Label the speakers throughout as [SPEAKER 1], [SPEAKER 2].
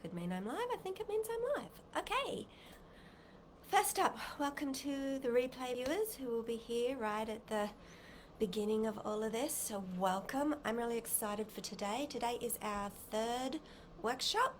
[SPEAKER 1] it mean I'm live? I think it means I'm live. Okay. First up, welcome to the replay viewers who will be here right at the beginning of all of this. So welcome. I'm really excited for today. Today is our third workshop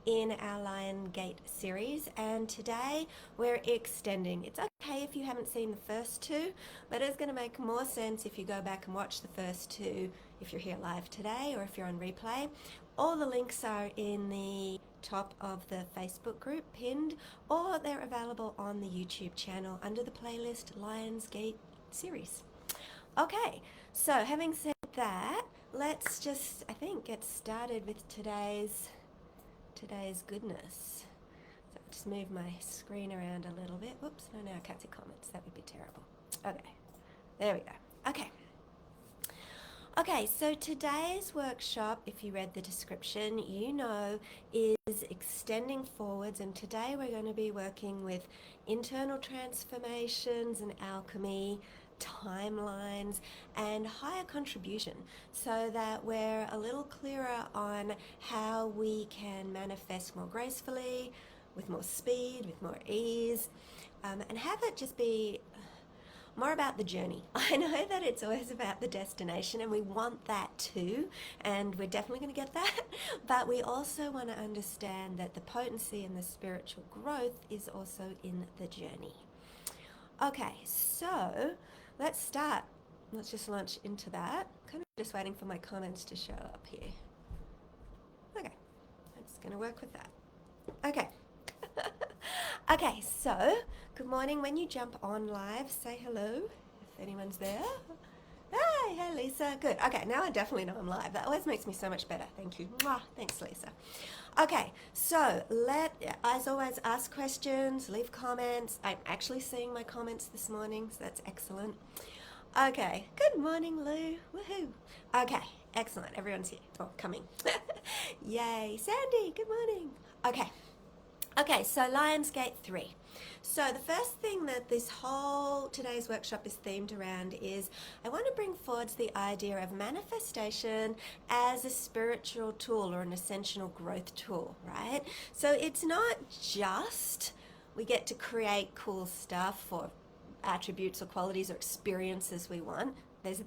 [SPEAKER 1] in our Lion Gate series, and today we're extending. It's okay if you haven't seen the first two, but it's going to make more sense if you go back and watch the first two if you're here live today or if you're on replay. All the links are in the top of the Facebook group pinned, or they're available on the YouTube channel under the playlist Lions Gate series. Okay, so having said that, let's just, I think, get started with today's goodness. So I'll just move my screen around a little bit. Whoops, no, I can't see comments. That would be terrible. Okay, there we go. Okay, so today's workshop, if you read the description, you know, is extending forwards, and today we're going to be working with internal transformations and alchemy, timelines, and higher contribution, so that we're a little clearer on how we can manifest more gracefully, with more speed, with more ease, and have it just be more about the journey. I know that it's always about the destination, and we want that too, and we're definitely going to get that, but we also want to understand that the potency and the spiritual growth is also in the journey. Okay, so let's start. Let's just launch into that. Kind of just waiting for my comments to show up here. Okay, I'm just going to work with that. Okay. Okay, so good morning. When you jump on live, say hello if anyone's there. Hey Lisa. Good. Okay, now I definitely know I'm live. That always makes me so much better. Thank you. Mwah. Thanks, Lisa. Okay, so as always, ask questions, leave comments. I'm actually seeing my comments this morning, so that's excellent. Okay, good morning, Lou. Woohoo. Okay, excellent. Everyone's here. Oh, coming. Yay. Sandy, good morning. Okay, so Lionsgate 3. So the first thing that this whole today's workshop is themed around is I want to bring forward the idea of manifestation as a spiritual tool or an essential growth tool, right? So it's not just we get to create cool stuff or attributes or qualities or experiences we want. There's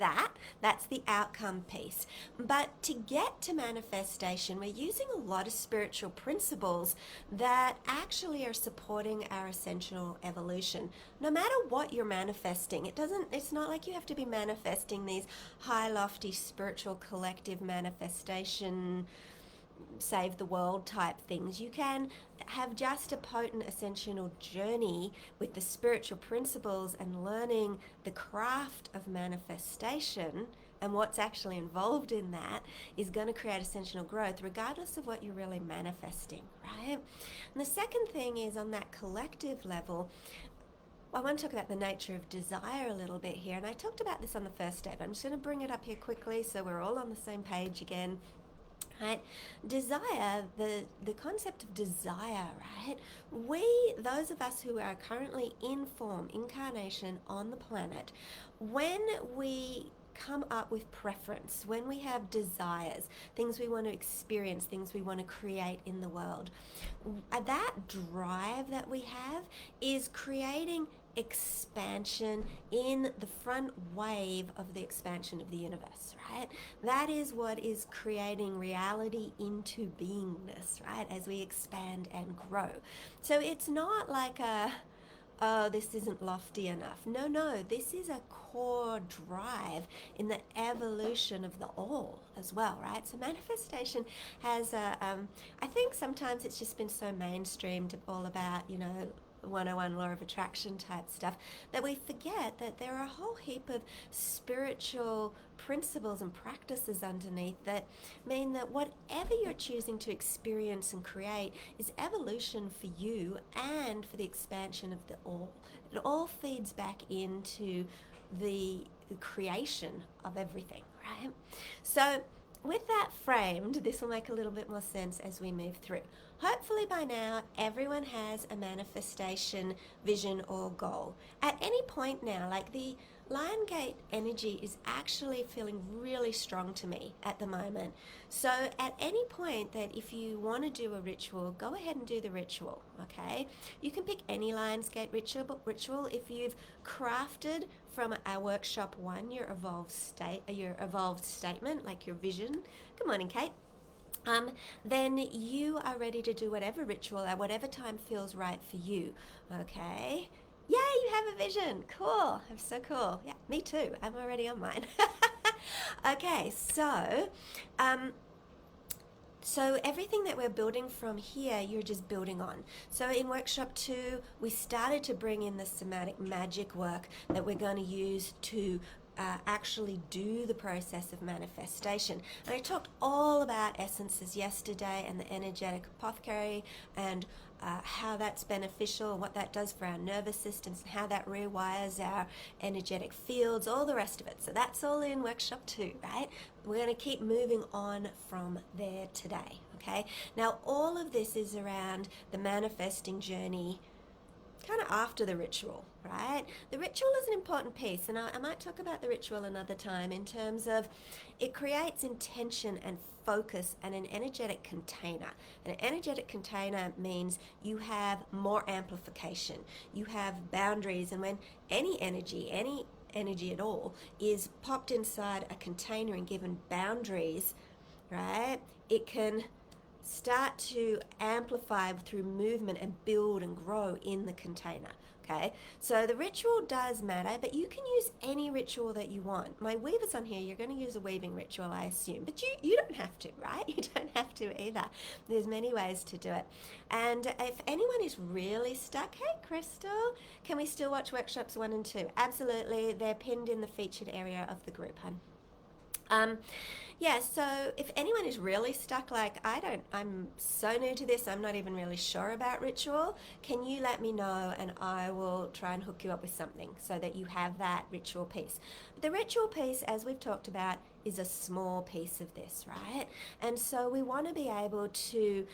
[SPEAKER 1] that's the outcome piece. But to get to manifestation, we're using a lot of spiritual principles that actually are supporting our essential evolution. No matter what you're manifesting, it's not like you have to be manifesting these high, lofty, spiritual, collective manifestation, save the world type things. You can have just a potent essential journey with the spiritual principles and learning the craft of manifestation, and what's actually involved in that is going to create essential growth regardless of what you're really manifesting, right? And the second thing is on that collective level, I want to talk about the nature of desire a little bit here, and I talked about this on the first day, but I'm just going to bring it up here quickly so we're all on the same page again. Right? Desire, the concept of desire, right? Those of us who are currently in form, incarnation on the planet, when we come up with preference, when we have desires, things we want to experience, things we want to create in the world, that drive that we have is creating expansion in the front wave of the expansion of the universe, right? That is what is creating reality into beingness, right? As we expand and grow. So it's not like oh, this isn't lofty enough. No, this is a core drive in the evolution of the all as well, right? So manifestation has I think sometimes it's just been so mainstreamed, all about, 101 law of attraction type stuff, that we forget that there are a whole heap of spiritual principles and practices underneath that mean that whatever you're choosing to experience and create is evolution for you and for the expansion of the all. It all feeds back into the creation of everything, right? So with that framed, this will make a little bit more sense as we move through. Hopefully by now, everyone has a manifestation vision or goal. At any point now, like the Lion Gate energy is actually feeling really strong to me at the moment. So at any point that if you want to do a ritual, go ahead and do the ritual, okay? You can pick any Lion's Gate ritual if you've crafted from our workshop 1 your evolved statement, like your vision. Good morning, Kate. Then you are ready to do whatever ritual at whatever time feels right for you, okay? Yay, you have a vision. Cool. That's so cool. Yeah, me too. I'm already on mine. Okay, um, so everything that we're building from here, you're just building on. So in workshop 2, we started to bring in the somatic magic work that we're going to use to actually do the process of manifestation. And I talked all about essences yesterday and the energetic apothecary and how that's beneficial, what that does for our nervous systems, and how that rewires our energetic fields, all the rest of it. So that's all in workshop 2, right? We're going to keep moving on from there today, okay? Now, all of this is around the manifesting journey kind of after the ritual, right? The ritual is an important piece, and I might talk about the ritual another time in terms of it creates intention and focus and an energetic container. An energetic container means you have more amplification, you have boundaries, and when any energy at all is popped inside a container and given boundaries, right, it can start to amplify through movement and build and grow in the container. Okay, so the ritual does matter, but you can use any ritual that you want. My weaver's on here. You're going to use a weaving ritual, I assume, but you don't have to, right? You don't have to either. There's many ways to do it. And if anyone is really stuck, hey Crystal, can we still watch workshops 1 and 2? Absolutely. They're pinned in the featured area of the group, hun. Yeah, so if anyone is really stuck, like I'm so new to this, I'm not even really sure about ritual, can you let me know and I will try and hook you up with something so that you have that ritual piece. The ritual piece, as we've talked about, is a small piece of this, right? And so we want to be able to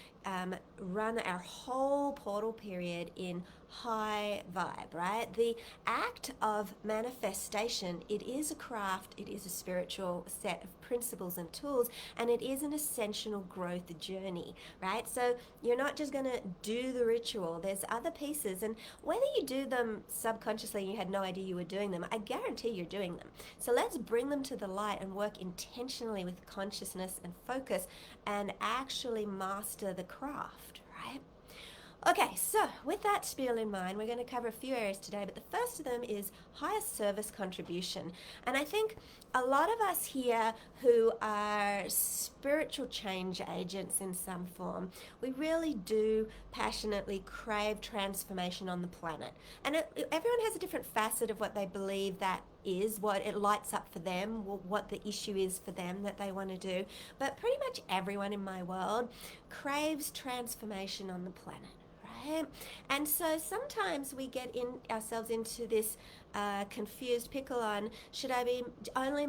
[SPEAKER 1] run our whole portal period in high vibe, right? The act of manifestation, it is a craft, it is a spiritual set of principles and tools, and it is an essential growth journey, right? So you're not just going to do the ritual, there's other pieces, and whether you do them subconsciously and you had no idea you were doing them, I guarantee you're doing them. So let's bring them to the light and work intentionally with consciousness and focus and actually master the craft, right? Okay, so with that spiel in mind, we're going to cover a few areas today, but the first of them is highest service contribution. And I think a lot of us here who are spiritual change agents in some form, we really do passionately crave transformation on the planet. And everyone has a different facet of what they believe that is, what it lights up for them, what the issue is for them that they want to do. But pretty much everyone in my world craves transformation on the planet. And so sometimes we get ourselves into this confused pickle on, should I be only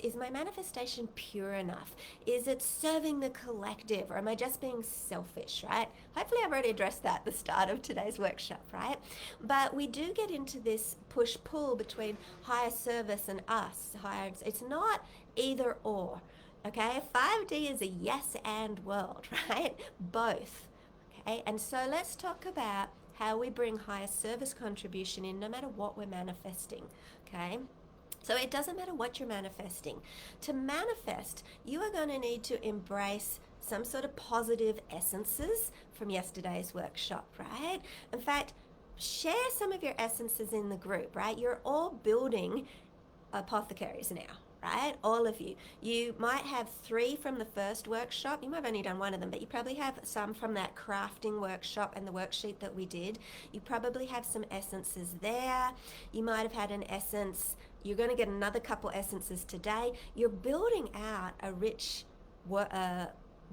[SPEAKER 1] is my manifestation pure enough? Is it serving the collective, or am I just being selfish, right? Hopefully I've already addressed that at the start of today's workshop, right? But we do get into this push-pull between higher service and us. It's not either or, okay? 5D is a yes and world, right? Both. Okay, and so let's talk about how we bring higher service contribution in no matter what we're manifesting, okay? So it doesn't matter what you're manifesting. To manifest, you are going to need to embrace some sort of positive essences from yesterday's workshop, right? In fact, share some of your essences in the group, right? You're all building apothecaries now. Right? All of you. You might have 3 from the first workshop. You might have only done 1 of them, but you probably have some from that crafting workshop and the worksheet that we did. You probably have some essences there. You might have had an essence. You're going to get another couple essences today. You're building out a rich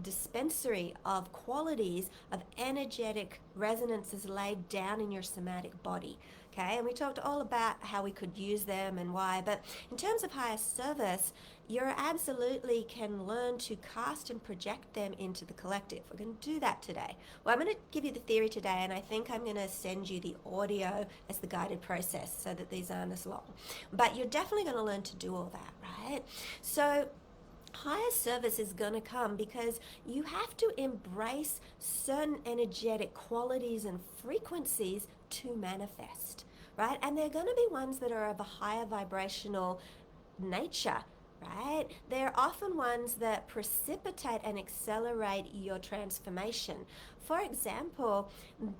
[SPEAKER 1] dispensary of qualities of energetic resonances laid down in your somatic body. Okay, and we talked all about how we could use them and why, but in terms of higher service, you absolutely can learn to cast and project them into the collective. We're going to do that today. Well, I'm going to give you the theory today, and I think I'm going to send you the audio as the guided process so that these aren't as long. But you're definitely going to learn to do all that, right? So higher service is going to come because you have to embrace certain energetic qualities and frequencies to manifest, right? And they're going to be ones that are of a higher vibrational nature, right? They're often ones that precipitate and accelerate your transformation. For example,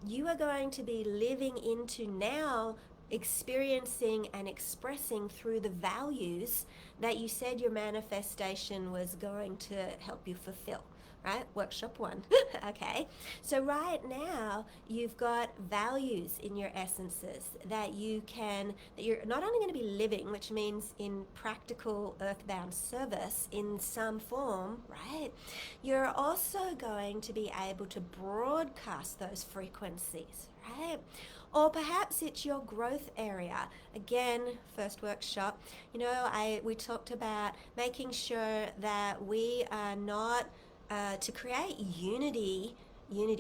[SPEAKER 1] you are going to be living into now experiencing and expressing through the values that you said your manifestation was going to help you fulfill, right? Workshop 1. Okay, so right now you've got values in your essences that you're not only going to be living, which means in practical earthbound service in some form, right? You're also going to be able to broadcast those frequencies, right? Or perhaps it's your growth area. Again, first workshop, we talked about making sure that we are not to create unity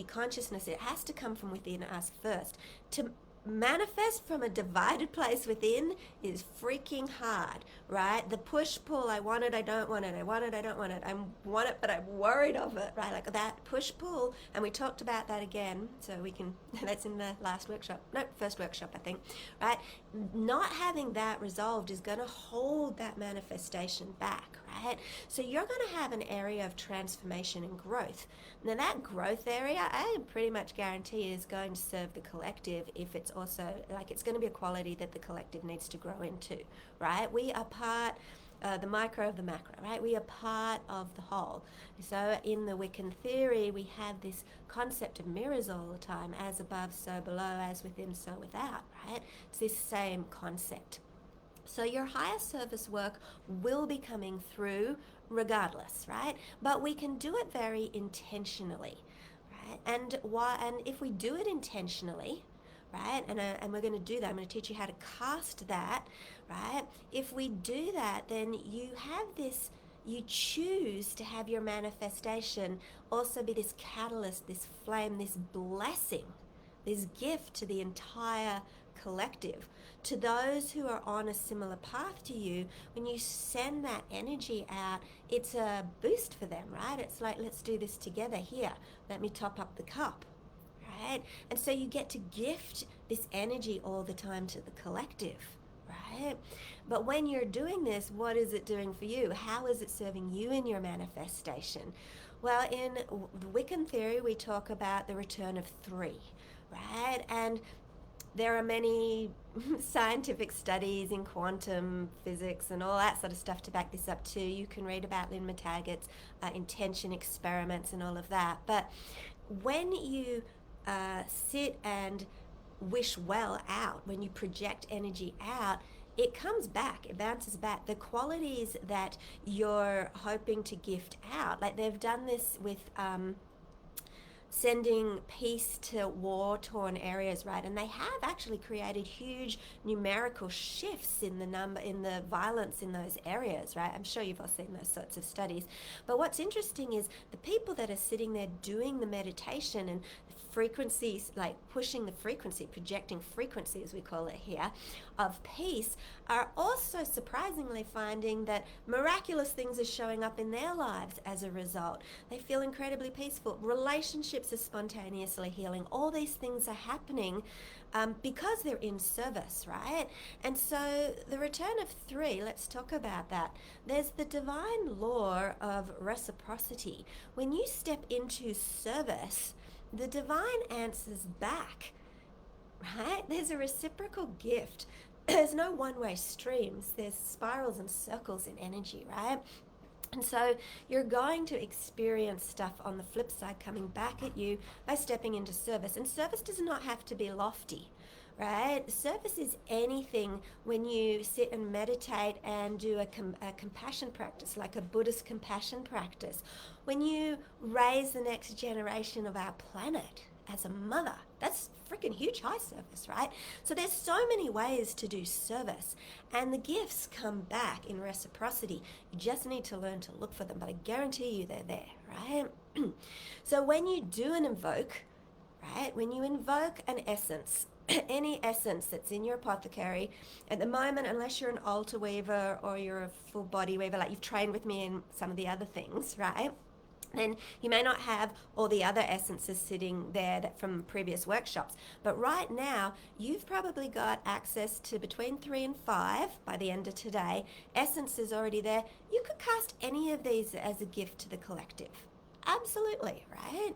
[SPEAKER 1] consciousness. It has to come from within us first. To manifest from a divided place within is freaking hard, right? The push-pull, I want it, I don't want it, I want it, I don't want it, I want it, but I'm worried of it, right? Like that push-pull, and we talked about that again, so we can, that's in the first workshop, I think, right? Not having that resolved is going to hold that manifestation back, right? So you're going to have an area of transformation and growth. Now that growth area, I pretty much guarantee is going to serve the collective if it's also, it's going to be a quality that the collective needs to grow into, right? We are part, the micro of the macro, right? We are part of the whole. So in the Wiccan theory, we have this concept of mirrors all the time, as above, so below, as within, so without, right? It's this same concept. So your higher service work will be coming through regardless, right? But we can do it very intentionally, right? And if we do it intentionally, right? And we're going to do that. I'm going to teach you how to cast that, right? If we do that, then you choose to have your manifestation also be this catalyst, this flame, this blessing, this gift to the entire collective. To those who are on a similar path to you, when you send that energy out, it's a boost for them, right? It's like, let's do this together here. Let me top up the cup, right? And so you get to gift this energy all the time to the collective, right? But when you're doing this, what is it doing for you? How is it serving you in your manifestation? Well, in Wiccan theory, we talk about the return of 3, right? And there are many scientific studies in quantum physics and all that sort of stuff to back this up too. You can read about Lynn McTaggart's intention experiments and all of that. But when you sit and wish well out, when you project energy out, it comes back, it bounces back. The qualities that you're hoping to gift out, like they've done this with sending peace to war-torn areas, right? And they have actually created huge numerical shifts in the violence in those areas, right? I'm sure you've all seen those sorts of studies. But what's interesting is the people that are sitting there doing the meditation and frequencies, like pushing the frequency, projecting frequency as we call it here, of peace, are also surprisingly finding that miraculous things are showing up in their lives as a result. They feel incredibly peaceful. Relationships are spontaneously healing. All these things are happening because they're in service, right? And so the return of 3, let's talk about that. There's the divine law of reciprocity. When you step into service, the divine answers back, right? There's a reciprocal gift. There's no one-way streams. There's spirals and circles in energy, right? And so you're going to experience stuff on the flip side coming back at you by stepping into service. And service does not have to be lofty, right? Service is anything when you sit and meditate and do a compassion practice, like a Buddhist compassion practice. When you raise the next generation of our planet as a mother, that's freaking huge high service, right? So there's so many ways to do service, and the gifts come back in reciprocity. You just need to learn to look for them, but I guarantee you they're there, right? So when you do an invoke, right, when you invoke an essence, any essence that's in your apothecary at the moment, unless you're an altar weaver or you're a full body weaver, like you've trained with me in some of the other things, right? Then you may not have all the other essences sitting there that from previous workshops. But right now, you've probably got access to between 3 and 5 by the end of today. Essence is already there. You could cast any of these as a gift to the collective. Absolutely, right?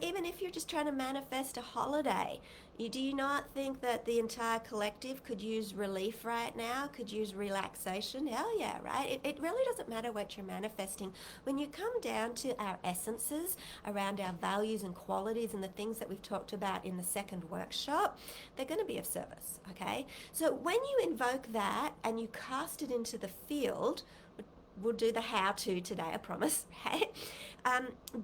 [SPEAKER 1] Even if you're just trying to manifest a holiday, do you not think that the entire collective could use relief right now, could use relaxation? Hell yeah, right? It really doesn't matter what you're manifesting. When you come down to our essences around our values and qualities and the things that we've talked about in the second workshop, they're going to be of service, okay? So when you invoke that and you cast it into the field, we'll do the how-to today, I promise, right?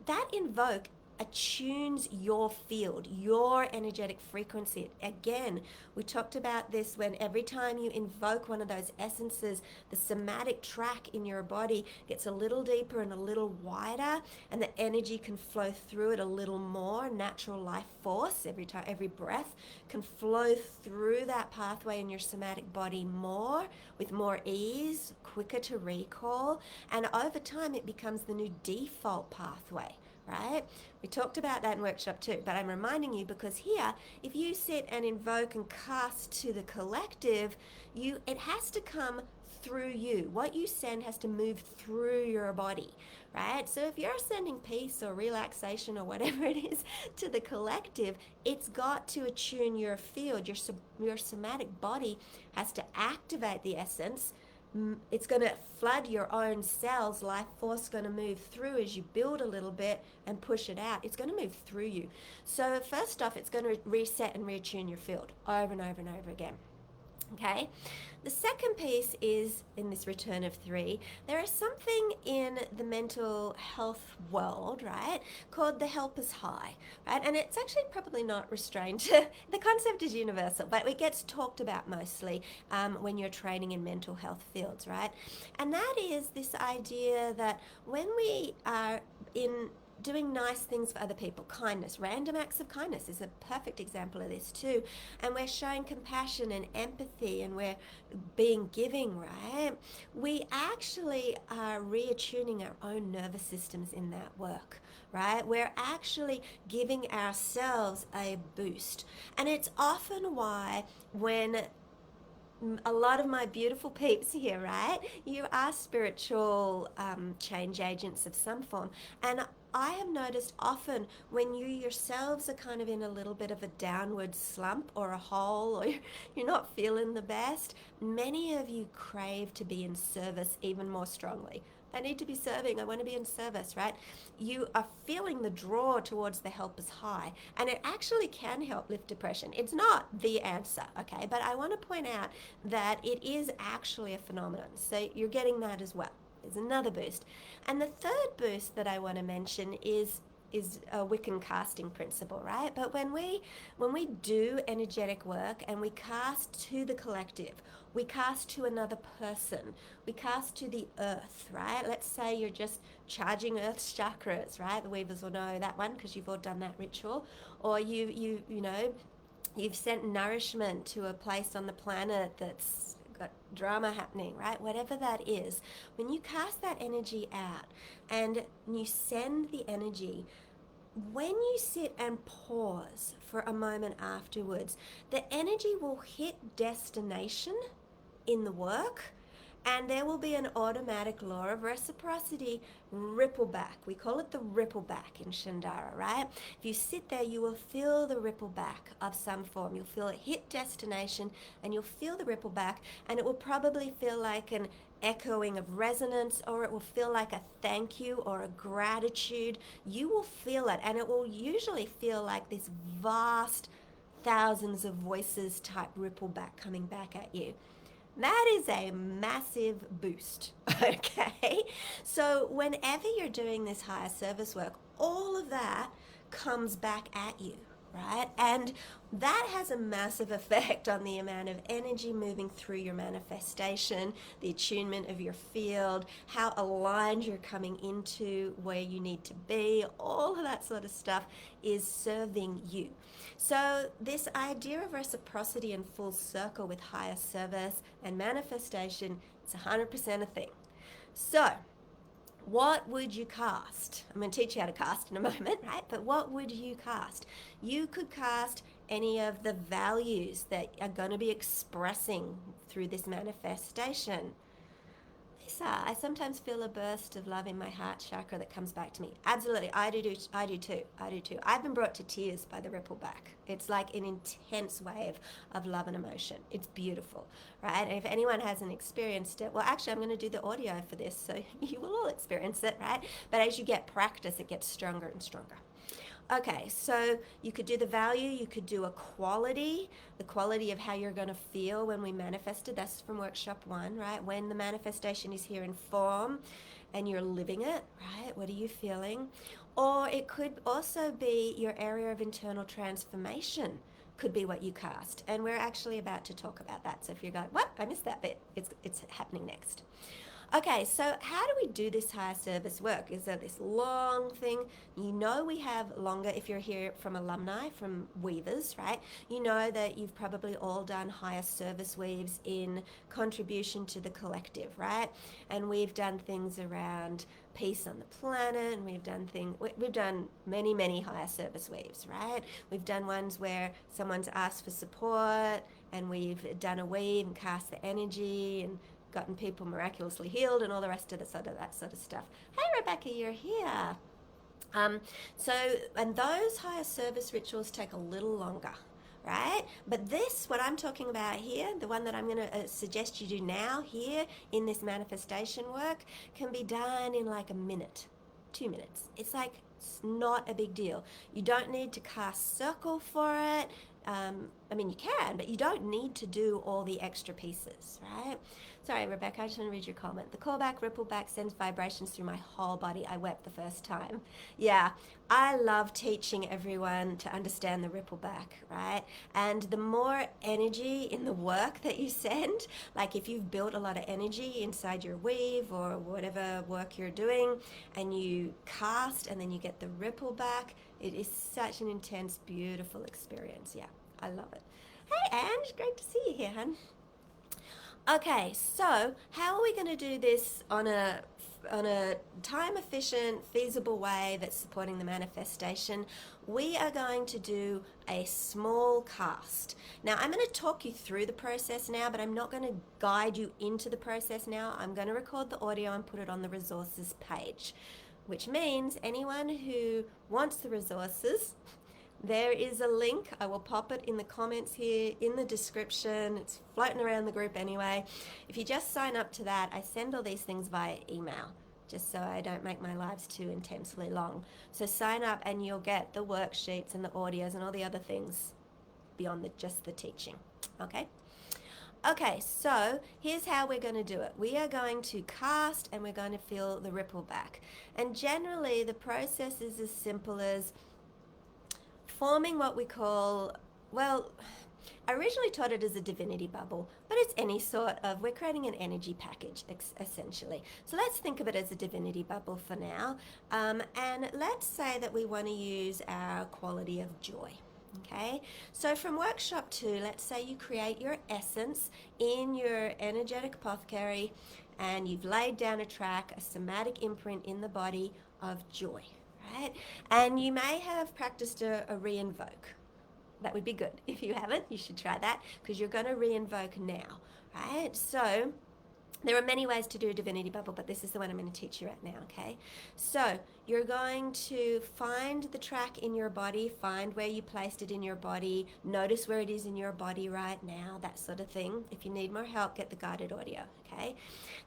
[SPEAKER 1] That invoke attunes your field, your energetic frequency. Again, we talked about this when every time you invoke one of those essences, the somatic track in your body gets a little deeper and a little wider, and the energy can flow through it a little more. Natural life force, every breath can flow through that pathway in your somatic body more, with more ease, quicker to recall, and over time it becomes the new default pathway, right? We talked about that in workshop 2, but I'm reminding you because here, if you sit and invoke and cast to the collective, it has to come through you. What you send has to move through your body, right? So if you're sending peace or relaxation or whatever it is to the collective, it's got to attune your field. Your somatic body has to activate the essence. It's going to flood your own cells. Life force is going to move through as you build a little bit and push it out. It's going to move through you. So first off, it's going to reset and reattune your field over and over and over again. Okay, the second piece is in this return of 3, there is something in the mental health world, right, called the helper's high, right? And it's actually probably not restrained to, the concept is universal, but it gets talked about mostly when you're training in mental health fields, right? And that is this idea that when we are in doing nice things for other people, kindness, random acts of kindness is a perfect example of this too, and we're showing compassion and empathy and we're being giving, right? We actually are reattuning our own nervous systems in that work, right? We're actually giving ourselves a boost, and it's often why when a lot of my beautiful peeps here, right? You are spiritual change agents of some form. And I have noticed often when you yourselves are kind of in a little bit of a downward slump or a hole, or you're not feeling the best, many of you crave to be in service even more strongly. I need to be serving. I want to be in service, right? You are feeling the draw towards the helper's high, and it actually can help lift depression. It's not the answer, okay? But I want to point out that it is actually a phenomenon. So you're getting that as well. There's another boost. And the third boost that I want to mention is a Wiccan casting principle, right? But when we do energetic work and we cast to the collective, we cast to another person, we cast to the earth, right? Let's say you're just charging earth's chakras, right? The weavers will know that one because you've all done that ritual. Or you know, you've sent nourishment to a place on the planet that's got drama happening, right? Whatever that is, when you cast that energy out and you send the energy, when you sit and pause for a moment afterwards, the energy will hit destination in the work, and there will be an automatic law of reciprocity ripple back. We call it the ripple back in Shandara, right? If you sit there, you will feel the ripple back of some form. You'll feel it hit destination and you'll feel the ripple back, and it will probably feel like an echoing of resonance, or it will feel like a thank you or a gratitude. You will feel it, and it will usually feel like this vast thousands of voices type ripple back coming back at you. That is a massive boost, okay? So whenever you're doing this higher service work, all of that comes back at you, right? And that has a massive effect on the amount of energy moving through your manifestation, the attunement of your field, how aligned you're coming into where you need to be. All of that sort of stuff is serving you. So this idea of reciprocity and full circle with higher service and manifestation is 100% a thing. So what would you cast? I'm going to teach you how to cast in a moment, right? But what would you cast? You could cast any of the values that are going to be expressing through this manifestation. Lisa, I sometimes feel a burst of love in my heart chakra that comes back to me. Absolutely, I do too. I've been brought to tears by the ripple back. It's like an intense wave of love and emotion. It's beautiful, right? And if anyone hasn't experienced it, well, actually, I'm going to do the audio for this, so you will all experience it, right? But as you get practice, it gets stronger and stronger. Okay, so you could do the value, you could do a quality, the quality of how you're going to feel when we manifested. That's from workshop 1, right? When the manifestation is here in form and you're living it, right? What are you feeling? Or it could also be your area of internal transformation could be what you cast. And we're actually about to talk about that. So if you're going, what? I missed that bit. It's happening next. Okay, so how do we do this higher service work? Is there this long thing? You know we have longer, if you're here from alumni, from weavers, right? You know that you've probably all done higher service weaves in contribution to the collective, right? And we've done things around peace on the planet, and we've done many higher service weaves, right? We've done ones where someone's asked for support, and we've done a weave and cast the energy and gotten people miraculously healed and all the rest of that sort of stuff. Hey Rebecca, you're here. And those higher service rituals take a little longer, right? But this, what I'm talking about here, the one that I'm going to suggest you do now here in this manifestation work, can be done in like a minute, 2 minutes. It's not a big deal. You don't need to cast circle for it. You can, but you don't need to do all the extra pieces, right? Sorry, Rebecca, I just want to read your comment. The callback, ripple back sends vibrations through my whole body. I wept the first time. Yeah, I love teaching everyone to understand the ripple back, right? And the more energy in the work that you send, like if you've built a lot of energy inside your weave or whatever work you're doing, and you cast and then you get the ripple back, it is such an intense, beautiful experience. Yeah, I love it. Hey, Ange, great to see you here, hun. Okay, so how are we going to do this on a time efficient, feasible way that's supporting the manifestation? We are going to do a small cast. Now, I'm going to talk you through the process now, but I'm not going to guide you into the process now. I'm going to record the audio and put it on the resources page, which means anyone who wants the resources, there is a link. I will pop it in the comments here, in the description. It's floating around the group anyway. If you just sign up to that, I send all these things via email, just so I don't make my lives too intensely long. So sign up and you'll get the worksheets and the audios and all the other things beyond just the teaching, okay? Okay, so here's how we're going to do it. We are going to cast and we're going to feel the ripple back. And generally the process is as simple as forming what we call, I originally taught it as a divinity bubble, but it's any sort of, we're creating an energy package, essentially. So let's think of it as a divinity bubble for now. And let's say that we want to use our quality of joy. Okay, so from workshop 2, let's say you create your essence in your energetic apothecary and you've laid down a track, a somatic imprint in the body of joy. Right? And you may have practiced a re-invoke. That would be good. If you haven't, you should try that because you're going to re-invoke now, right? So There are many ways to do a divinity bubble, but this is the one I'm going to teach you right now, okay? So you're going to find the track in your body, find where you placed it in your body, notice where it is in your body right now, that sort of thing. If you need more help, get the guided audio, okay?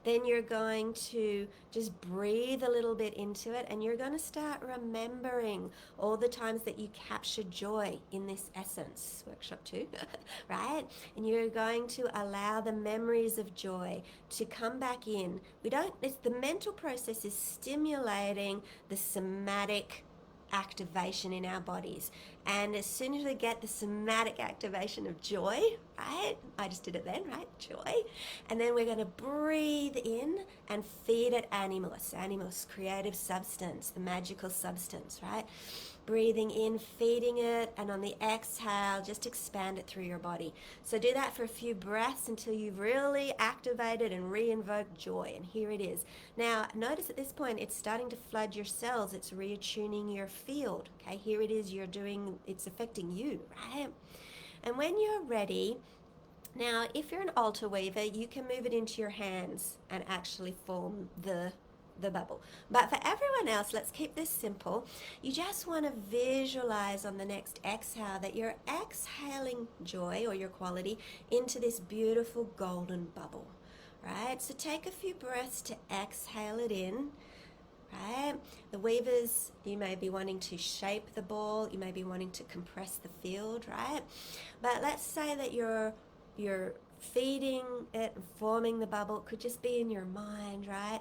[SPEAKER 1] Then you're going to just breathe a little bit into it, and you're going to start remembering all the times that you captured joy in this essence workshop too, right? And you're going to allow the memories of joy to come back in. It's the mental process is stimulating the somatic activation in our bodies. And as soon as we get the somatic activation of joy, right? I just did it then, right? Joy. And then we're going to breathe in and feed it animus, creative substance, the magical substance, right? Breathing in, feeding it, and on the exhale, just expand it through your body. So do that for a few breaths until you've really activated and re-invoked joy. And here it is. Now, notice at this point, it's starting to flood your cells. It's reattuning your field. Okay, here it is. It's affecting you, right? And when you're ready, now, if you're an altar weaver, you can move it into your hands and actually form the bubble. But for everyone else, let's keep this simple. You just want to visualize on the next exhale that you're exhaling joy or your quality into this beautiful golden bubble, right? So take a few breaths to exhale it in, right? The weavers, you may be wanting to shape the ball, you may be wanting to compress the field, right? But let's say that you're feeding it and forming the bubble. It could just be in your mind, right?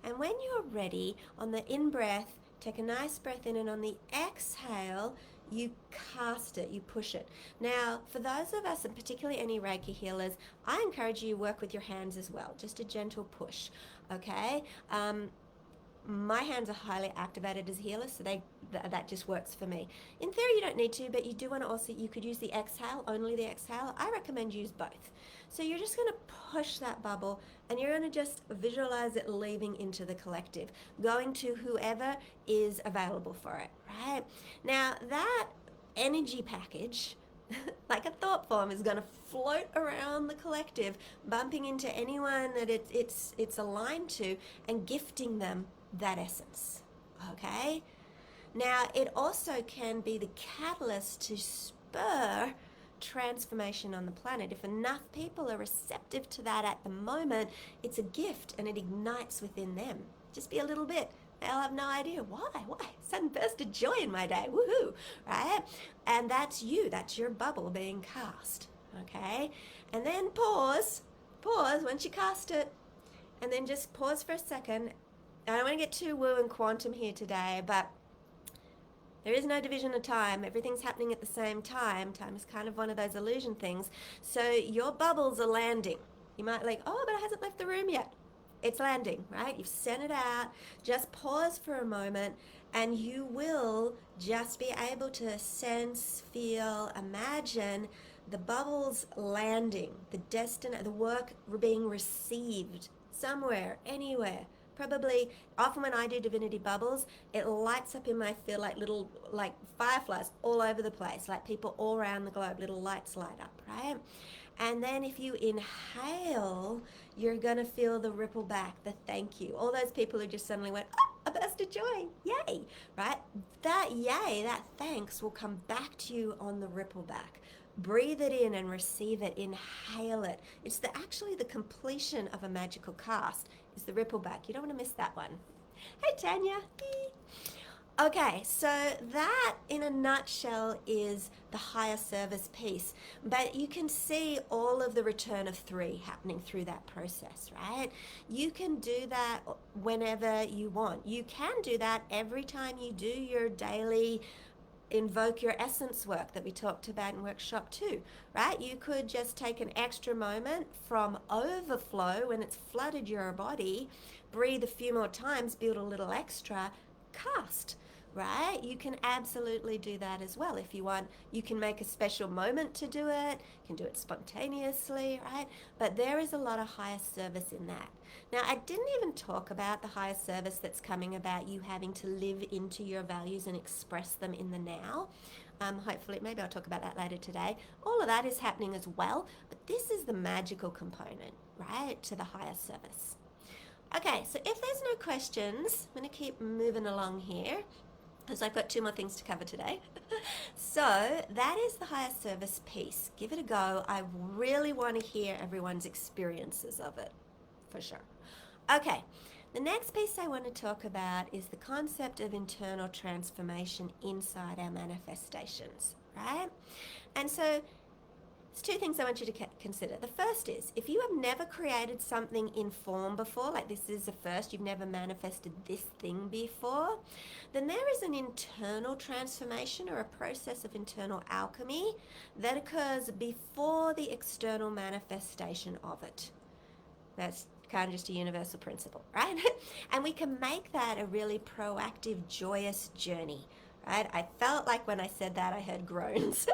[SPEAKER 1] And when you're ready, on the in-breath, take a nice breath in, and on the exhale, you cast it, you push it. Now, for those of us, and particularly any Reiki healers, I encourage you to work with your hands as well, just a gentle push, okay? My hands are highly activated as healers, so that just works for me. In theory, you don't need to, but you do want to also, you could use the exhale, only the exhale. I recommend use both. So you're just going to push that bubble, and you're going to just visualize it leaving into the collective, going to whoever is available for it, right? Now, that energy package, like a thought form, is going to float around the collective, bumping into anyone that it's aligned to and gifting them that essence, okay? Now, it also can be the catalyst to spur transformation on the planet. If enough people are receptive to that at the moment, it's a gift and it ignites within them. Just be a little bit. They'll have no idea. Why? Sudden burst of joy in my day. Woohoo, right? And that's you. That's your bubble being cast, okay? And then pause once you cast it, and then just pause for a second. I don't want to get too woo and quantum here today, but there is no division of time. Everything's happening at the same time. Time is kind of one of those illusion things. So your bubbles are landing. You might like, oh, but it hasn't left the room yet. It's landing, right? You've sent it out. Just pause for a moment, and you will just be able to sense, feel, imagine the bubbles landing, the work being received somewhere, anywhere. Probably, often when I do divinity bubbles, it lights up in my field like little, like fireflies all over the place, like people all around the globe, little lights light up, right? And then if you inhale, you're going to feel the ripple back, the thank you. All those people who just suddenly went, oh, a burst of joy, yay, right? That yay, that thanks will come back to you on the ripple back. Breathe it in and receive it. Inhale it. It's actually the completion of a magical cast is the ripple back. You don't want to miss that one. Hey, Tanya. Okay, so that in a nutshell is the higher service piece. But you can see all of the return of 3 happening through that process, right? You can do that whenever you want. You can do that every time you do your daily invoke your essence work that we talked about in workshop 2, right? You could just take an extra moment from overflow when it's flooded your body, breathe a few more times, build a little extra, cast, right? You can absolutely do that as well if you want. You can make a special moment to do it, you can do it spontaneously, right? But there is a lot of higher service in that. Now, I didn't even talk about the higher service that's coming about you having to live into your values and express them in the now. Hopefully, maybe I'll talk about that later today. All of that is happening as well, but this is the magical component, right, to the higher service. Okay, so if there's no questions, I'm going to keep moving along here because I've got 2 more things to cover today. So that is the higher service piece. Give it a go. I really want to hear everyone's experiences of it, for sure. Okay, the next piece I want to talk about is the concept of internal transformation inside our manifestations, right? And so there's 2 things I want you to consider. The first is, if you have never created something in form before, like this is the first, you've never manifested this thing before, then there is an internal transformation or a process of internal alchemy that occurs before the external manifestation of it. That's kind of just a universal principle, right? And we can make that a really proactive, joyous journey, right? I felt like when I said that, I heard groans.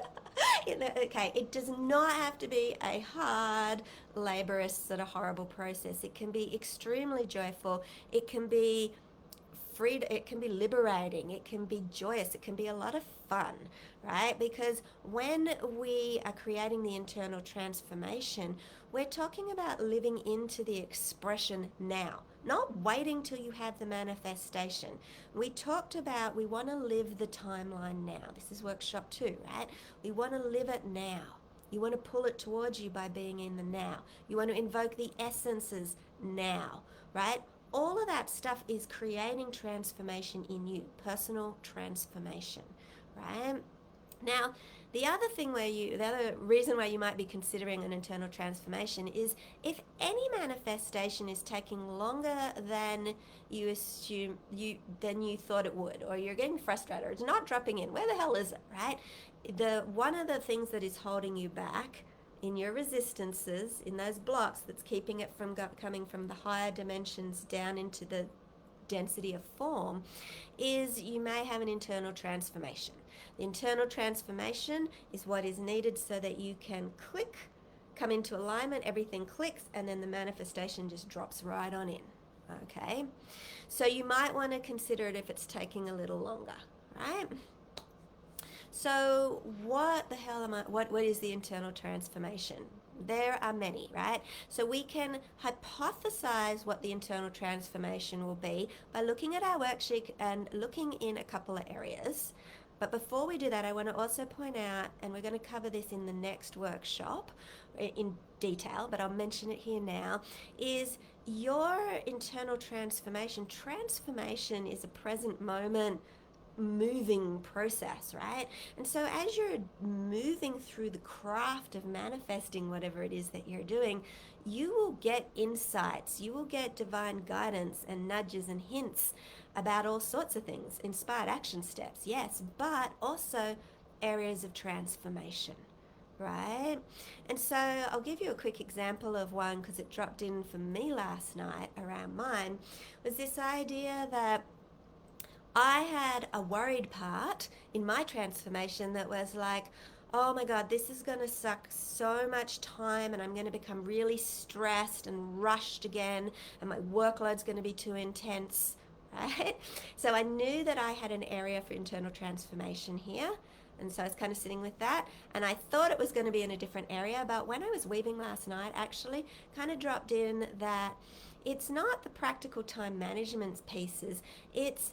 [SPEAKER 1] Okay, it does not have to be a hard, laborious, sort of horrible process. It can be extremely joyful. It can be free. It can be liberating. It can be joyous. It can be a lot of fun, right? Because when we are creating the internal transformation, we're talking about living into the expression now, not waiting till you have the manifestation. We talked about we want to live the timeline now. This is workshop 2, right? We want to live it now. You want to pull it towards you by being in the now. You want to invoke the essences now, right? All of that stuff is creating transformation in you, personal transformation, right? Now, the other reason why you might be considering an internal transformation is if any manifestation is taking longer than you thought it would, or you're getting frustrated, or it's not dropping in. Where the hell is it, right? One of the things that is holding you back in your resistances, in those blocks that's keeping it from coming from the higher dimensions down into the density of form, is you may have an internal transformation. The internal transformation is what is needed so that you can come into alignment, everything clicks, and then the manifestation just drops right on in, okay? So you might want to consider it if it's taking a little longer, right? So what the hell what is the internal transformation? There are many, right? So we can hypothesize what the internal transformation will be by looking at our worksheet and looking in a couple of areas. But before we do that, I want to also point out, and we're going to cover this in the next workshop in detail, but I'll mention it here now, is your internal transformation. Transformation is a present moment moving process, right? And so as you're moving through the craft of manifesting whatever it is that you're doing, you will get insights, you will get divine guidance and nudges and hints about all sorts of things, inspired action steps, yes, but also areas of transformation, right? And so I'll give you a quick example of one because it dropped in for me last night around mine, was this idea that I had a worried part in my transformation that was like, oh my God, this is going to suck so much time and I'm going to become really stressed and rushed again and my workload's going to be too intense, right? So I knew that I had an area for internal transformation here. And so I was kind of sitting with that. And I thought it was going to be in a different area. But when I was weaving last night, actually kind of dropped in that it's not the practical time management pieces. It's,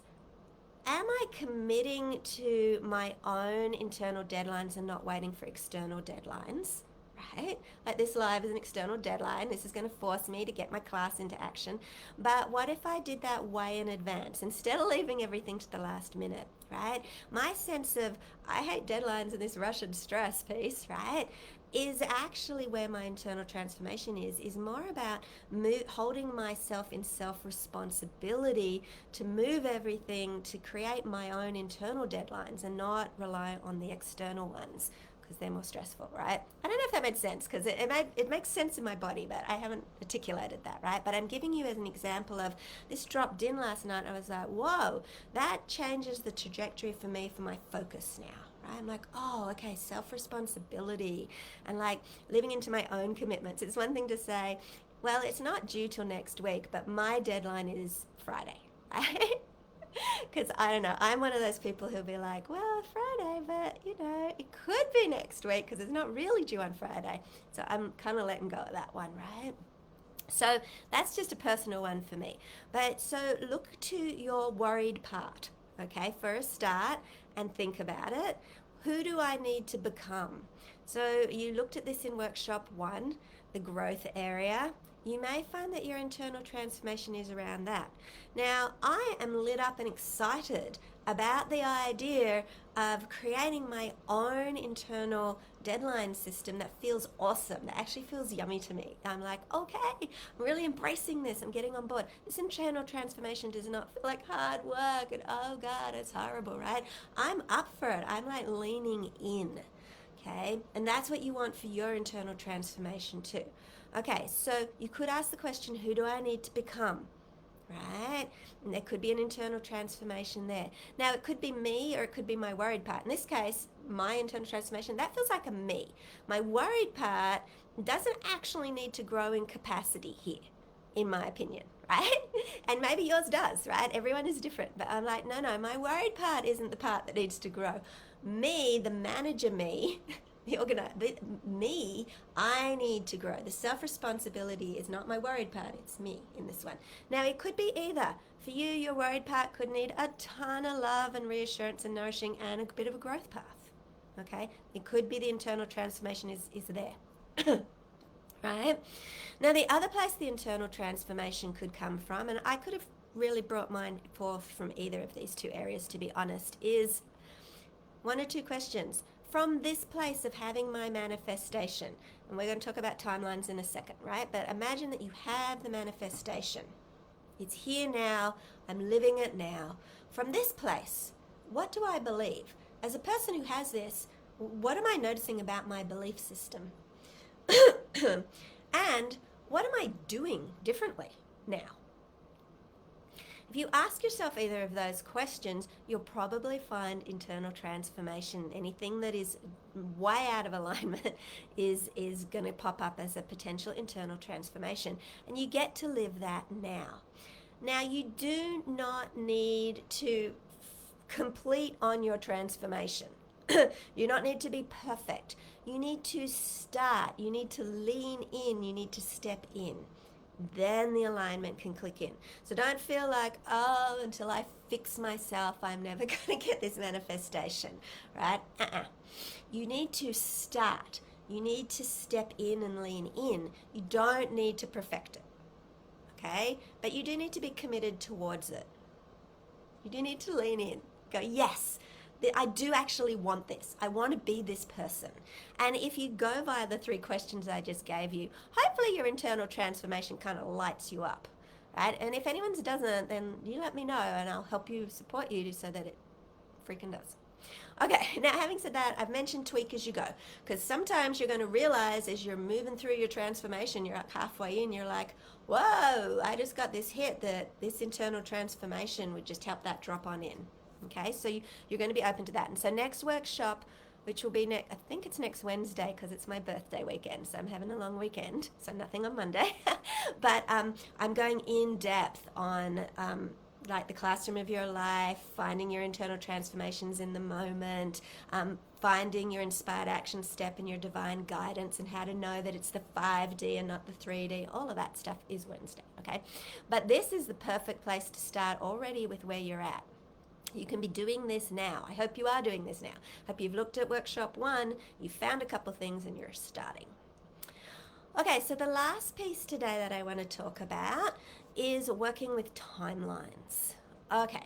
[SPEAKER 1] am I committing to my own internal deadlines and not waiting for external deadlines, right? Like this live is an external deadline. This is going to force me to get my class into action. But what if I did that way in advance instead of leaving everything to the last minute, right? My sense of I hate deadlines and this rush and stress piece, right, is actually where my internal transformation is more about holding myself in self-responsibility to move everything, to create my own internal deadlines and not rely on the external ones because they're more stressful, right? I don't know if that made sense because it makes sense in my body, but I haven't articulated that, right? But I'm giving you as an example of this dropped in last night. I was like, whoa, that changes the trajectory for me for my focus now. Right? I'm like, oh, okay, self-responsibility and like living into my own commitments. It's one thing to say, well, it's not due till next week, but my deadline is Friday, right? Because I don't know, I'm one of those people who'll be like, well, Friday, but you know, it could be next week because it's not really due on Friday. So I'm kind of letting go of that one, right? So that's just a personal one for me. But so look to your worried part, okay, for a start, and think about it. Who do I need to become? So you looked at this in workshop one, the growth area. You may find that your internal transformation is around that. Now, I am lit up and excited about the idea of creating my own internal deadline system that feels awesome, that actually feels yummy to me. I'm like, okay, I'm really embracing this. I'm getting on board. This internal transformation does not feel like hard work and oh God, it's horrible, right? I'm up for it. I'm like leaning in, okay? And that's what you want for your internal transformation too. Okay, so you could ask the question, who do I need to become? Right? And there could be an internal transformation there. Now, it could be me or it could be my worried part. In this case, my internal transformation, that feels like a me. My worried part doesn't actually need to grow in capacity here, in my opinion, right? And maybe yours does, right? Everyone is different. But I'm like, no, my worried part isn't the part that needs to grow. Me, the manager me, me, I need to grow. The self-responsibility is not my worried part, it's me in this one. Now, it could be either. For you, your worried part could need a ton of love and reassurance and nourishing and a bit of a growth path, okay? It could be the internal transformation is there, right? Now, the other place the internal transformation could come from, and I could have really brought mine forth from either of these two areas, to be honest, is one or two questions. From this place of having my manifestation, and we're going to talk about timelines in a second, right? But imagine that you have the manifestation. It's here now. I'm living it now. From this place, what do I believe? As a person who has this, what am I noticing about my belief system? And what am I doing differently now? If you ask yourself either of those questions, you'll probably find internal transformation. Anything that is way out of alignment is going to pop up as a potential internal transformation. And you get to live that now. Now, you do not need to complete on your transformation. You do not need to be perfect. You need to start. You need to lean in. You need to step in. Then the alignment can click in. So don't feel like, oh, until I fix myself, I'm never going to get this manifestation, right? You need to start. You need to step in and lean in. You don't need to perfect it, okay? But you do need to be committed towards it. You do need to lean in. Go, yes, I do actually want this. I want to be this person. And if you go via the 3 questions I just gave you, hopefully your internal transformation kind of lights you up, right? And if anyone's doesn't, then you let me know and I'll help you support you so that it freaking does. Okay, now having said that, I've mentioned tweak as you go, because sometimes you're going to realize as you're moving through your transformation, you're like halfway in, you're like, whoa, I just got this hit that this internal transformation would just help that drop on in. Okay, so you're going to be open to that. And so next workshop, which will be I think it's next Wednesday because it's my birthday weekend, so I'm having a long weekend, so nothing on Monday. But I'm going in depth on like the classroom of your life, finding your internal transformations in the moment, finding your inspired action step and your divine guidance and how to know that it's the 5D and not the 3D. All of that stuff is Wednesday, okay? But this is the perfect place to start already with where you're at. You can be doing this now. I hope you are doing this now. I hope you've looked at workshop 1, you found a couple things and you're starting. Okay, so the last piece today that I want to talk about is working with timelines. Okay,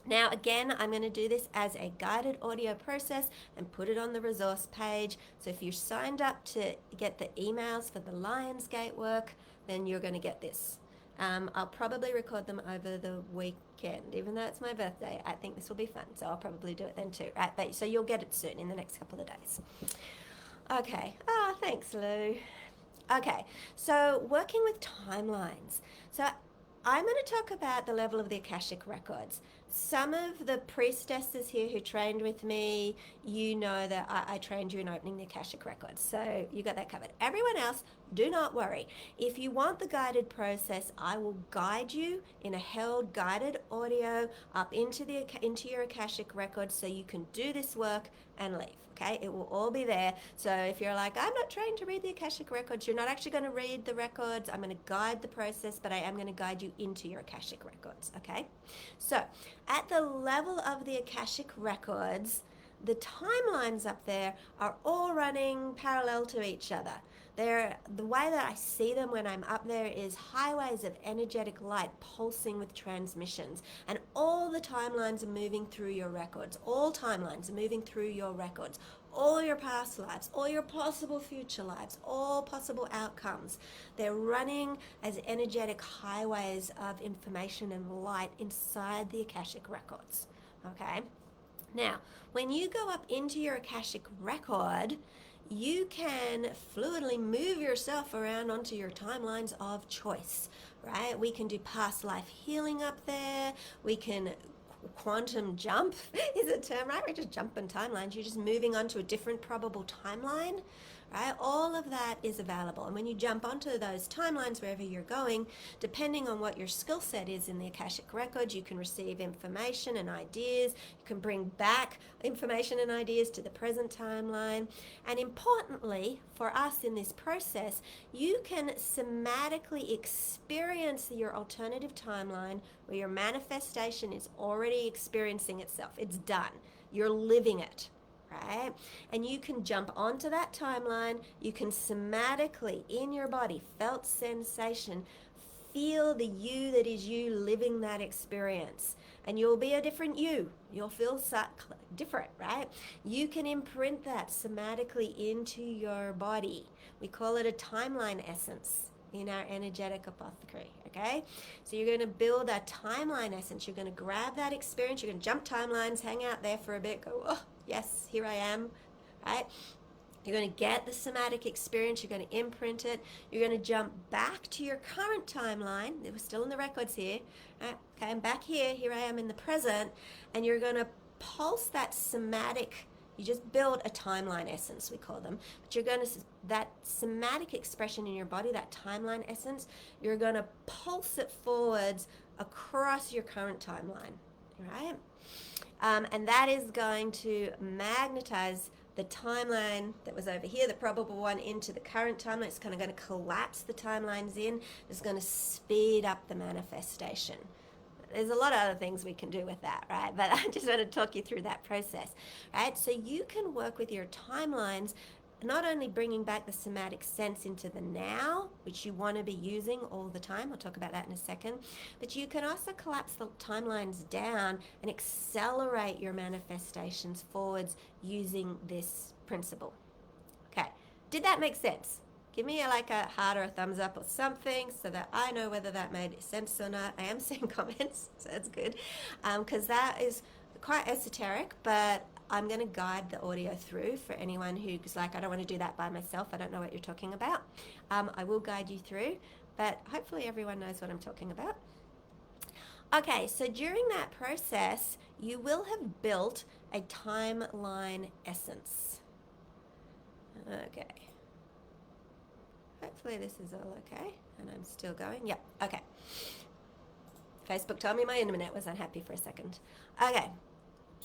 [SPEAKER 1] now again, I'm going to do this as a guided audio process and put it on the resource page. So if you're signed up to get the emails for the Lionsgate work, then you're going to get this. I'll probably record them over the weekend, even though it's my birthday. I think this will be fun, so I'll probably do it then too, right? But, so you'll get it soon in the next couple of days. Okay. Oh, thanks, Lou. Okay, so working with timelines. So I'm going to talk about the level of the Akashic records. some of the priestesses here who trained with me, you know that I trained you in opening the Akashic records. So you got that covered. Everyone else, do not worry. If you want the guided process, I will guide you in a held guided audio up into your Akashic records so you can do this work and leave. Okay, it will all be there. So if you're like, I'm not trained to read the Akashic records, you're not actually going to read the records. I'm going to guide the process, but I am going to guide you into your Akashic records. Okay, so at the level of the Akashic records, the timelines up there are all running parallel to each other. The way that I see them when I'm up there is highways of energetic light pulsing with transmissions, and all the timelines are moving through your records. All timelines are moving through your records. All your past lives, all your possible future lives, all possible outcomes. They're running as energetic highways of information and light inside the Akashic records. Okay? Now, when you go up into your Akashic record, you can fluidly move yourself around onto your timelines of choice, right? We can do past life healing up there. We can quantum jump is a term, right? We're just jumping timelines. You're just moving onto a different probable timeline, right? All of that is available. And when you jump onto those timelines, wherever you're going, depending on what your skill set is in the Akashic records, you can receive information and ideas. You can bring back information and ideas to the present timeline. And importantly, for us in this process, you can somatically experience your alternative timeline where your manifestation is already experiencing itself. It's done. You're living it. Right? And you can jump onto that timeline. You can somatically, in your body, felt sensation, feel the you that is you living that experience. And you'll be a different you. You'll feel different, right? You can imprint that somatically into your body. We call it a timeline essence in our energetic apothecary, okay? So you're going to build a timeline essence. You're going to grab that experience. You're going to jump timelines, hang out there for a bit, go, oh, yes, here I am, right? You're going to get the somatic experience. You're going to imprint it. You're going to jump back to your current timeline. We're still in the records here. Right? Okay, I'm back here. Here I am in the present. And you're going to pulse that somatic. You just build a timeline essence, we call them. But you're going to, that somatic expression in your body, that timeline essence, you're going to pulse it forwards across your current timeline, right? And that is going to magnetize the timeline that was over here, the probable one, into the current timeline. It's kind of going to collapse the timelines in. It's going to speed up the manifestation. There's a lot of other things we can do with that, right? But I just want to talk you through that process, right? So you can work with your timelines, not only bringing back the somatic sense into the now, which you want to be using all the time. I'll talk about that in a second. But you can also collapse the timelines down and accelerate your manifestations forwards using this principle. Okay, did that make sense? Give me like a heart or a thumbs up or something so that I know whether that made sense or not. I am seeing comments, so that's good. Because that is quite esoteric, but I'm going to guide the audio through for anyone who's like, I don't want to do that by myself. I don't know what you're talking about. I will guide you through, but hopefully everyone knows what I'm talking about. Okay, so during that process, you will have built a timeline essence. Okay. Hopefully this is all okay, and I'm still going. Yep, okay. Facebook told me my internet was unhappy for a second. Okay,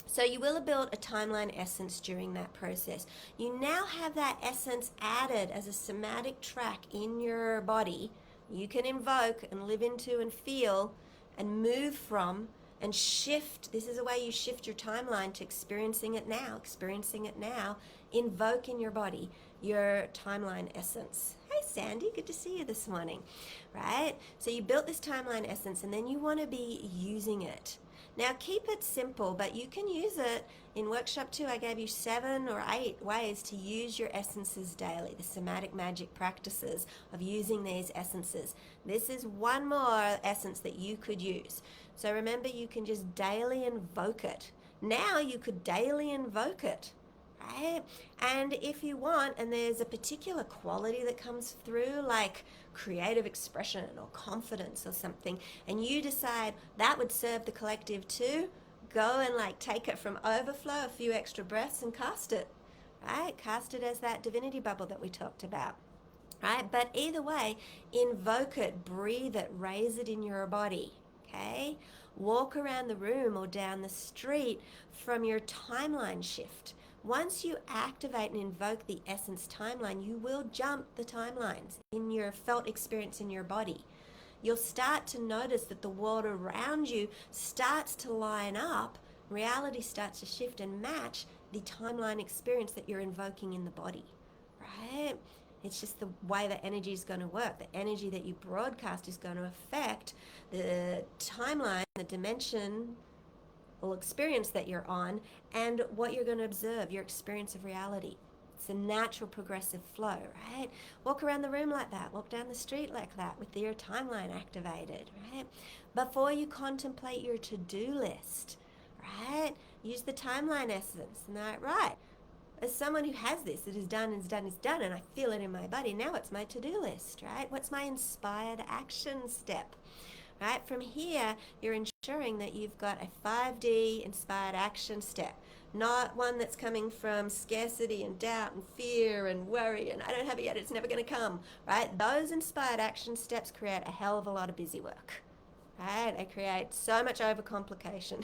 [SPEAKER 1] so you will have built a timeline essence during that process. You now have that essence added as a somatic track in your body. You can invoke and live into and feel and move from and shift. This is a way you shift your timeline to experiencing it now. Invoke in your body your timeline essence. Hey Sandy, good to see you this morning, right? So you built this timeline essence and then you want to be using it. Now keep it simple, but you can use it in workshop 2. I gave you 7 or 8 ways to use your essences daily, the somatic magic practices of using these essences. This is one more essence that you could use. So remember, you can just daily invoke it. Now you could daily invoke it right? And if you want, and there's a particular quality that comes through, like creative expression or confidence or something, and you decide that would serve the collective too, go and like take it from overflow, a few extra breaths, and cast it, right? Cast it as that divinity bubble that we talked about. Right? But either way, invoke it, breathe it, raise it in your body. Okay? Walk around the room or down the street from your timeline shift. Once you activate and invoke the essence timeline, you will jump the timelines in your felt experience in your body. You'll start to notice that the world around you starts to line up, reality starts to shift and match the timeline experience that you're invoking in the body, right? It's just the way the energy is going to work. The energy that you broadcast is going to affect the timeline, the dimension or experience that you're on, and what you're going to observe, your experience of reality. It's a natural progressive flow, right? Walk around the room like that. Walk down the street like that with your timeline activated, right? Before you contemplate your to-do list, right? Use the timeline essence. And they're like, right, as someone who has this, it is done, and I feel it in my body. Now it's my to-do list, right? What's my inspired action step? Right? From here, you're ensuring that you've got a 5D inspired action step, not one that's coming from scarcity and doubt and fear and worry and I don't have it yet, it's never going to come, right? Those inspired action steps create a hell of a lot of busy work, right? They create so much overcomplication.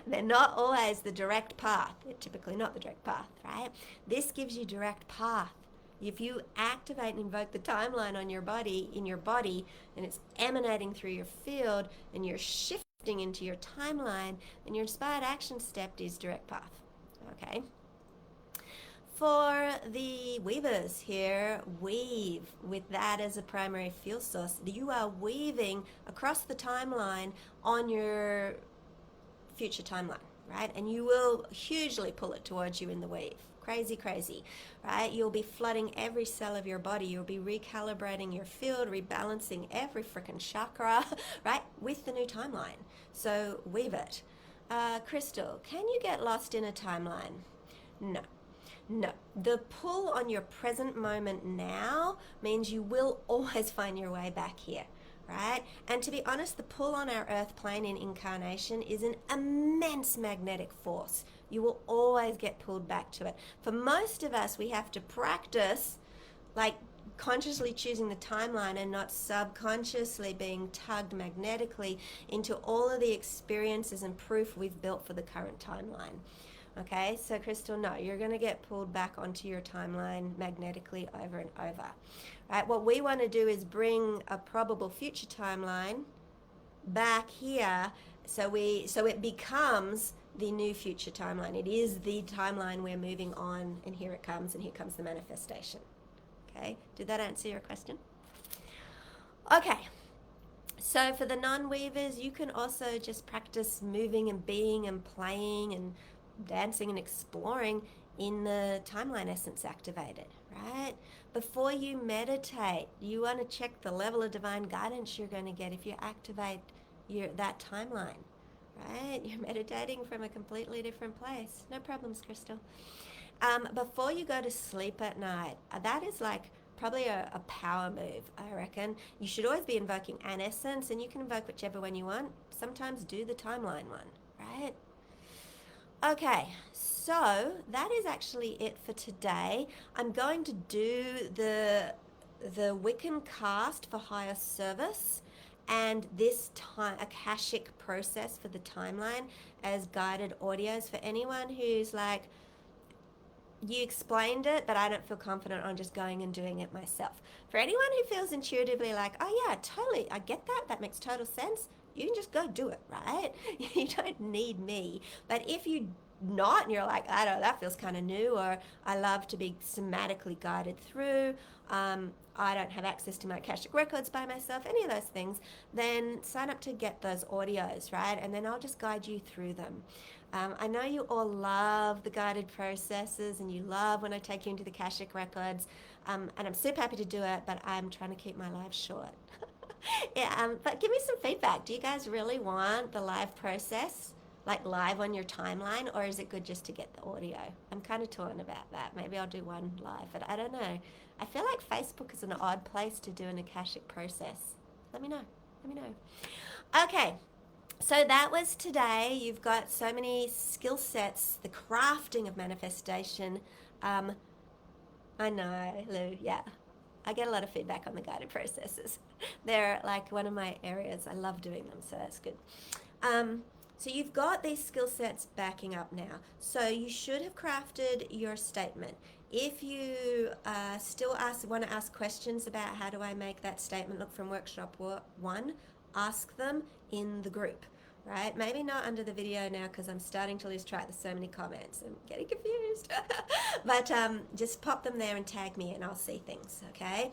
[SPEAKER 1] They're not always the direct path. They're typically not the direct path, right? This gives you direct path. If you activate and invoke the timeline on your body, in your body, and it's emanating through your field, and you're shifting into your timeline, then your inspired action step is direct path. Okay? For the weavers here, weave with that as a primary fuel source. You are weaving across the timeline on your future timeline, right? And you will hugely pull it towards you in the weave. Crazy, crazy, right? You'll be flooding every cell of your body. You'll be recalibrating your field, rebalancing every freaking chakra, right? With the new timeline. So weave it. Crystal, can you get lost in a timeline? No. No. The pull on your present moment now means you will always find your way back here, right? And to be honest, the pull on our earth plane in incarnation is an immense magnetic force. You will always get pulled back to it. For most of us, we have to practice like consciously choosing the timeline and not subconsciously being tugged magnetically into all of the experiences and proof we've built for the current timeline. Okay, so Crystal, no, you're going to get pulled back onto your timeline magnetically over and over. Right? What we want to do is bring a probable future timeline back here so it becomes the new future timeline. It is the timeline we're moving on, and here it comes, and here comes the manifestation. Okay, did that answer your question? Okay, so for the non-weavers, you can also just practice moving and being and playing and dancing and exploring in the timeline essence activated, right? Before you meditate, you want to check the level of divine guidance you're going to get if you activate that timeline, right? You're meditating from a completely different place. No problems, Crystal. Before you go to sleep at night, that is like probably a power move, I reckon. You should always be invoking an essence, and you can invoke whichever one you want. Sometimes do the timeline one, right? Okay, so that is actually it for today. I'm going to do the Wiccan cast for higher service and this time Akashic process for the timeline as guided audios for anyone who's like, you explained it, but I don't feel confident on just going and doing it myself. For anyone who feels intuitively like, oh yeah, totally, I get that, that makes total sense, you can just go do it, right? You don't need me. But if you not, and you're like, I don't know, that feels kind of new, or I love to be somatically guided through, I don't have access to my Akashic records by myself, any of those things, then sign up to get those audios, right? And then I'll just guide you through them. I know you all love the guided processes and you love when I take you into the Akashic records, and I'm super happy to do it, but I'm trying to keep my lives short. Yeah, but give me some feedback. Do you guys really want the live process? like live on your timeline, or is it good just to get the audio? I'm kind of torn about that. Maybe I'll do one live, but I don't know. I feel like Facebook is an odd place to do an Akashic process. Let me know. Let me know. Okay. So that was today. You've got so many skill sets, the crafting of manifestation. I know, Lou, yeah. I get a lot of feedback on the guided processes. They're like one of my areas. I love doing them, so that's good. So you've got these skill sets backing up now. So you should have crafted your statement. If you still want to ask questions about how do I make that statement look from workshop 1, ask them in the group. Right? Maybe not under the video now because I'm starting to lose track. There's so many comments. I'm getting confused. But just pop them there and tag me and I'll see things, okay?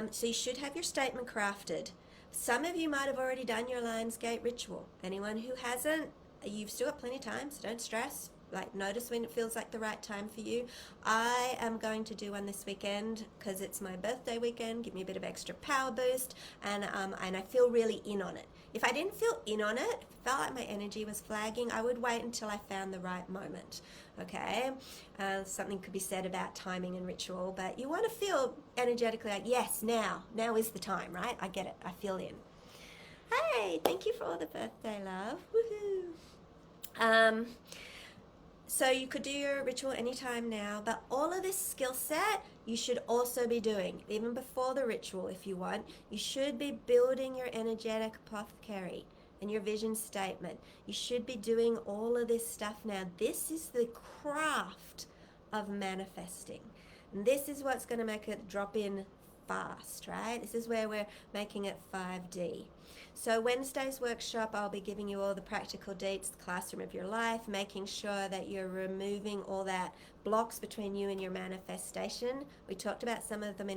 [SPEAKER 1] So you should have your statement crafted. Some of you might have already done your Lionsgate ritual. Anyone who hasn't, you've still got plenty of time, so don't stress. Like, notice when it feels like the right time for you. I am going to do one this weekend because it's my birthday weekend. Give me a bit of extra power boost, and I feel really in on it. If I didn't feel in on it, if it felt like my energy was flagging, I would wait until I found the right moment. Okay, something could be said about timing and ritual, but you want to feel energetically like, yes, now is the time, right? I get it. I feel in. Hey, thank you for all the birthday love. Woohoo! So you could do your ritual anytime now, but all of this skill set you should also be doing, even before the ritual if you want. You should be building your energetic apothecary and your vision statement. You should be doing all of this stuff now. This is the craft of manifesting. And this is what's going to make it drop in fast, right? This is where we're making it 5D. So Wednesday's workshop, I'll be giving you all the practical deets, the classroom of your life, making sure that you're removing all that blocks between you and your manifestation. We talked about some of them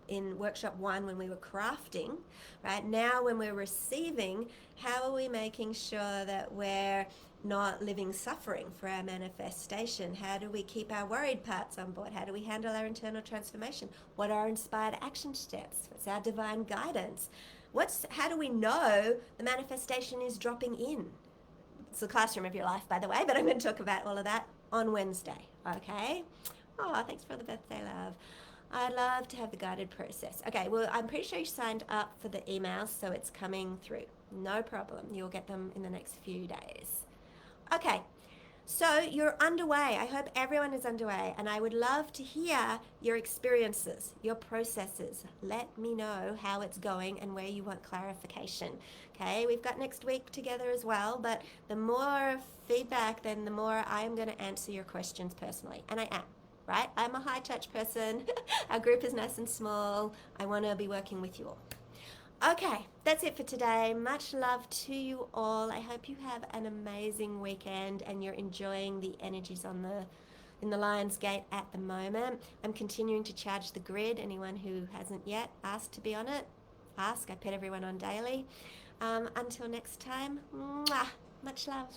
[SPEAKER 1] in workshop 1 when we were crafting, right? Now when we're receiving, how are we making sure that we're not living suffering for our manifestation? How do we keep our worried parts on board? How do we handle our internal transformation? What are our inspired action steps? What's our divine guidance? How do we know the manifestation is dropping in? It's the classroom of your life, by the way, but I'm going to talk about all of that on Wednesday, okay? Oh, thanks for the birthday, love. I'd love to have the guided process. Okay, well, I'm pretty sure you signed up for the emails, so it's coming through. No problem. You'll get them in the next few days. Okay, so you're underway. I hope everyone is underway, and I would love to hear your experiences, your processes. Let me know how it's going and where you want clarification. Okay, we've got next week together as well, but the more feedback, then the more I am going to answer your questions personally, and I am. Right? I'm a high touch person. Our group is nice and small. I want to be working with you all. Okay, that's it for today. Much love to you all. I hope you have an amazing weekend and you're enjoying the energies in the Lion's Gate at the moment. I'm continuing to charge the grid. Anyone who hasn't yet asked to be on it, ask. I put everyone on daily. Until next time, mwah, much love.